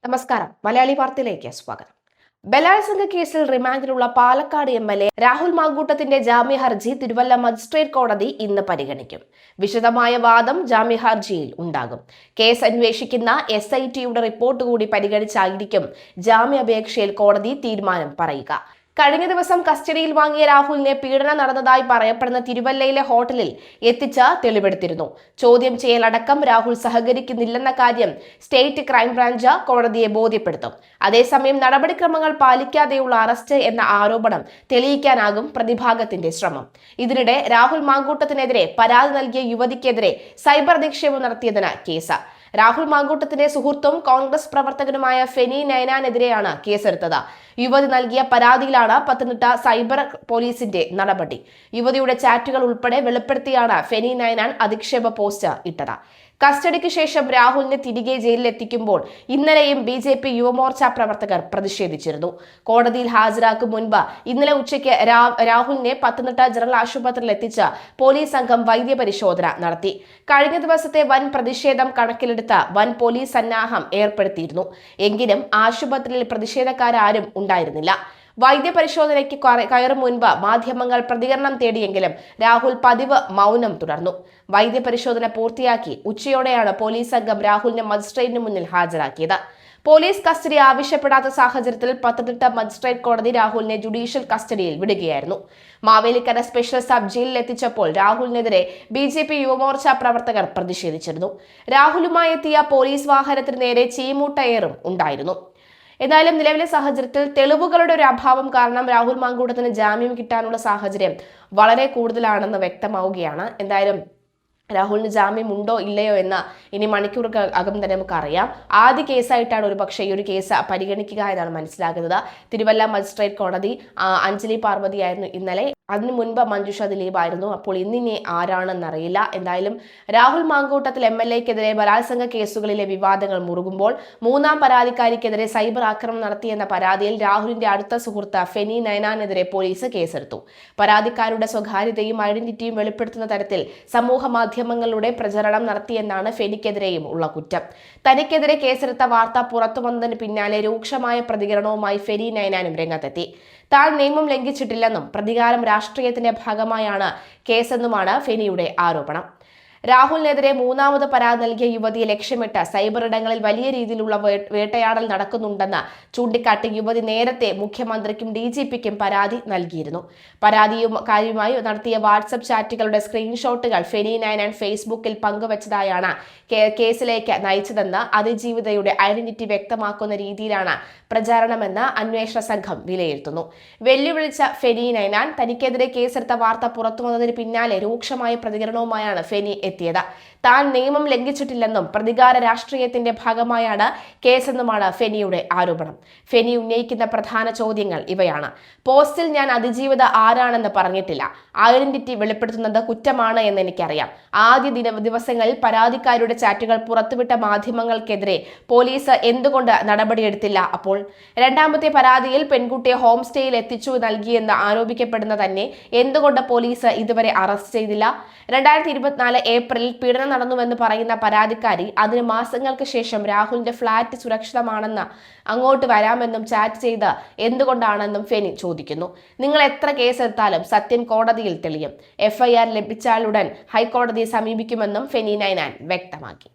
നമസ്കാരം. മലയാളി വാർത്തയിലേക്ക് സ്വാഗതം. ബലാത്സംഗ കേസിൽ റിമാൻഡിലുള്ള പാലക്കാട് MLA രാഹുൽ മാങ്കൂട്ടത്തിന്റെ ജാമ്യ ഹർജി തിരുവല്ല മജിസ്ട്രേറ്റ് കോടതി ഇന്ന് പരിഗണിക്കും. വിശദമായ വാദം ജാമ്യ ഹർജിയിൽ ഉണ്ടാകും. കേസ് അന്വേഷിക്കുന്ന SITയുടെ റിപ്പോർട്ട് കൂടി പരിഗണിച്ചായിരിക്കും ജാമ്യാപേക്ഷയിൽ കോടതി തീരുമാനം പറയുക. കഴിഞ്ഞ ദിവസം കസ്റ്റഡിയിൽ വാങ്ങിയ രാഹുലിനെ പീഡനം നടന്നതായി പറയപ്പെടുന്ന തിരുവല്ലയിലെ ഹോട്ടലിൽ എത്തിച്ച് തെളിവെടുത്തിരുന്നു. ചോദ്യം ചെയ്യലടക്കം രാഹുൽ സഹകരിക്കുന്നില്ലെന്ന കാര്യം സ്റ്റേറ്റ് ക്രൈംബ്രാഞ്ച് കോടതിയെ ബോധ്യപ്പെടുത്തും. അതേസമയം നടപടിക്രമങ്ങൾ പാലിക്കാതെയുള്ള അറസ്റ്റ് എന്ന ആരോപണം തെളിയിക്കാനാകും പ്രതിഭാഗത്തിന്റെ ശ്രമം. ഇതിനിടെ രാഹുൽ മാങ്കൂട്ടത്തിനെതിരെ പരാതി നൽകിയ യുവതിക്കെതിരെ സൈബർ അധിക്ഷേപം നടത്തിയതിന് കേസ്. രാഹുൽ മാങ്കൂട്ടത്തിന്റെ സുഹൃത്തും കോൺഗ്രസ് പ്രവർത്തകനുമായ ഫെനി നൈനാനെതിരെയാണ് കേസെടുത്തത്. യുവതി നൽകിയ പരാതിയിലാണ് പത്തനംതിട്ട സൈബർ പോലീസിന്റെ നടപടി. യുവതിയുടെ ചാറ്റുകൾ ഉൾപ്പെടെ വെളിപ്പെടുത്തിയാണ് ഫെനി നൈനാൻ അധിക്ഷേപ പോസ്റ്റ് ഇട്ടത്. കസ്റ്റഡിക്ക് ശേഷം രാഹുലിനെ തിരികെ ജയിലിലെത്തിക്കുമ്പോൾ ഇന്നലെയും BJP യുവമോർച്ച പ്രവർത്തകർ പ്രതിഷേധിച്ചിരുന്നു. കോടതിയിൽ ഹാജരാക്കും മുൻപ് ഇന്നലെ ഉച്ചയ്ക്ക് രാഹുലിനെ പത്തനംതിട്ട ജനറൽ ആശുപത്രിയിൽ എത്തിച്ച് പോലീസ് സംഘം വൈദ്യപരിശോധന നടത്തി. കഴിഞ്ഞ ദിവസത്തെ വൻ പ്രതിഷേധം കണക്കിലെടുത്ത് വൻ പോലീസ് സന്നാഹം ഏർപ്പെടുത്തിയിരുന്നു. എങ്കിലും ആശുപത്രിയിൽ പ്രതിഷേധക്കാരും ഉണ്ടായിരുന്നില്ല. വൈദ്യപരിശോധനയ്ക്ക് കയറും മുൻപ് മാധ്യമങ്ങൾ പ്രതികരണം തേടിയെങ്കിലും രാഹുൽ പതിവ് മൗനം തുടർന്നു. വൈദ്യപരിശോധന പൂർത്തിയാക്കി ഉച്ചയോടെയാണ് പോലീസ് സംഘം രാഹുലിനെ മജിസ്ട്രേറ്റിന് മുന്നിൽ ഹാജരാക്കിയത്. പോലീസ് കസ്റ്റഡി ആവശ്യപ്പെടാത്ത സാഹചര്യത്തിൽ പത്തനംതിട്ട മജിസ്ട്രേറ്റ് കോടതി രാഹുലിനെ ജുഡീഷ്യൽ കസ്റ്റഡിയിൽ വിടുകയായിരുന്നു. മാവേലിക്കര സ്പെഷ്യൽ സബ് ജയിലിൽ എത്തിച്ചപ്പോൾ രാഹുലിനെതിരെ BJP യുവമോർച്ച പ്രവർത്തകർ പ്രതിഷേധിച്ചിരുന്നു. രാഹുലുമായി എത്തിയ പോലീസ് വാഹനത്തിന് നേരെ ചീമൂട്ടയേറും ഉണ്ടായിരുന്നു. എന്തായാലും നിലവിലെ സാഹചര്യത്തിൽ തെളിവുകളുടെ ഒരു അഭാവം കാരണം രാഹുൽ മാങ്കൂട്ടത്തിന് ജാമ്യം കിട്ടാനുള്ള സാഹചര്യം വളരെ കൂടുതലാണെന്ന് വ്യക്തമാവുകയാണ്. എന്തായാലും രാഹുലിന് ജാമ്യം ഉണ്ടോ ഇല്ലയോ എന്ന് ഇനി മണിക്കൂറുകൾ അകം തന്നെ നമുക്കറിയാം. ആദ്യ കേസായിട്ടാണ് ഒരുപക്ഷെ ഈ ഒരു കേസ് പരിഗണിക്കുക എന്നാണ് മനസ്സിലാക്കുന്നത്. തിരുവല്ല മജിസ്ട്രേറ്റ് കോടതി അഞ്ജലി പാർവതിയായിരുന്നു ഇന്നലെ. അതിനു മുൻപ് മഞ്ജുഷ ദിലീപായിരുന്നു. അപ്പോൾ ഇന്നിനി ആരാണെന്നറിയില്ല. എന്തായാലും രാഹുൽ മാങ്കൂട്ടത്തിൽ MLAക്കെതിരെ ബലാത്സംഗ കേസുകളിലെ വിവാദങ്ങൾ മുറുകുമ്പോൾ മൂന്നാം പരാതിക്കാരിക്കെതിരെ സൈബർ ആക്രമണം നടത്തിയെന്ന പരാതിയിൽ രാഹുലിന്റെ അടുത്ത സുഹൃത്ത് ഫെനി നൈനാനെതിരെ പോലീസ് കേസെടുത്തു. പരാതിക്കാരുടെ സ്വകാര്യതയും ഐഡന്റിറ്റിയും വെളിപ്പെടുത്തുന്ന തരത്തിൽ സമൂഹ മാധ്യമങ്ങളുടെ പ്രചരണം നടത്തിയെന്നാണ് ഫെനിക്കെതിരെയും ഉള്ള കുറ്റം. തനിക്കെതിരെ കേസെടുത്ത വാർത്ത പുറത്തു വന്നതിന് പിന്നാലെ രൂക്ഷമായ പ്രതികരണവുമായി ഫെനി നൈനാനും രംഗത്തെത്തി. താൻ നിയമം ലംഘിച്ചിട്ടില്ലെന്നും പ്രതികാരം രാഷ്ട്രീയത്തിന്റെ ഭാഗമായാണ് കേസെന്നുമാണ് ഫെനിയുടെ ആരോപണം. രാഹുലിനെതിരെ മൂന്നാമത് പരാതി നൽകിയ യുവതിയെ ലക്ഷ്യമിട്ട് സൈബർ ഇടങ്ങളിൽ വലിയ രീതിയിലുള്ള വേട്ടയാടൽ നടക്കുന്നുണ്ടെന്ന് ചൂണ്ടിക്കാട്ടി യുവതി നേരത്തെ മുഖ്യമന്ത്രിക്കും DGPക്കും പരാതി നൽകിയിരുന്നു. കാര്യമായി നടത്തിയ വാട്സപ്പ് ചാറ്റുകളുടെ സ്ക്രീൻഷോട്ടുകൾ ഫെനി നൈനാൻ ഫേസ്ബുക്കിൽ പങ്കുവച്ചതായാണ് കേസിലേക്ക് നയിച്ചതെന്ന് അതിജീവിതയുടെ ഐഡന്റിറ്റി വ്യക്തമാക്കുന്ന രീതിയിലാണ് പ്രചാരണമെന്ന് അന്വേഷണ സംഘം വിലയിരുത്തുന്നു. വെല്ലുവിളിച്ച ഫെനി നൈനാൻ തനിക്കെതിരെ കേസെടുത്ത വാർത്ത പുറത്തുവന്നതിന് പിന്നാലെ രൂക്ഷമായ പ്രതികരണവുമായാണ് ഫെനി എത്തിയത്. താൻ നിയമം ലംഘിച്ചിട്ടില്ലെന്നും പ്രതികാര രാഷ്ട്രീയത്തിന്റെ ഭാഗമായാണ് കേസെന്നുമാണ് ഫെനിയുടെ ആരോപണം. ഫെനി ഉന്നയിക്കുന്ന പ്രധാന ചോദ്യങ്ങൾ ഇവയാണ്. പോസ്റ്റിൽ ഞാൻ അതിജീവിത ആരാണെന്ന് പറഞ്ഞിട്ടില്ല. ഐഡന്റിറ്റി വെളിപ്പെടുത്തുന്നത് കുറ്റമാണ് എന്ന് എനിക്കറിയാം. ആദ്യ ദിവസങ്ങളിൽ പരാതിക്കാരുടെ ചാറ്റുകൾ പുറത്തുവിട്ട മാധ്യമങ്ങൾക്കെതിരെ പോലീസ് എന്തുകൊണ്ട് നടപടിയെടുത്തില്ല? അപ്പോൾ രണ്ടാമത്തെ പരാതിയിൽ പെൺകുട്ടിയെ ഹോം സ്റ്റേയിൽ എത്തിച്ചു നൽകിയെന്ന് ആരോപിക്കപ്പെടുന്ന തന്നെ എന്തുകൊണ്ട് പോലീസ് ഇതുവരെ അറസ്റ്റ് ചെയ്തില്ല? 2024 ഏപ്രിലിൽ പീഡനം നടന്നുവെന്ന് പറയുന്ന പരാതിക്കാരി അതിന് മാസങ്ങൾക്ക് ശേഷം രാഹുലിന്റെ ഫ്ളാറ്റ് സുരക്ഷിതമാണെന്ന് അങ്ങോട്ട് വരാമെന്നും ചാറ്റ് ചെയ്ത് എന്തുകൊണ്ടാണെന്നും ഫെനി ചോദിക്കുന്നു. നിങ്ങൾ എത്ര കേസെടുത്താലും സത്യം കോടതിയിൽ തെളിയും. FIR ലഭിച്ചാലുടൻ ഹൈക്കോടതിയെ സമീപിക്കുമെന്നും ഫെനി നൈനാൻ വ്യക്തമാക്കി.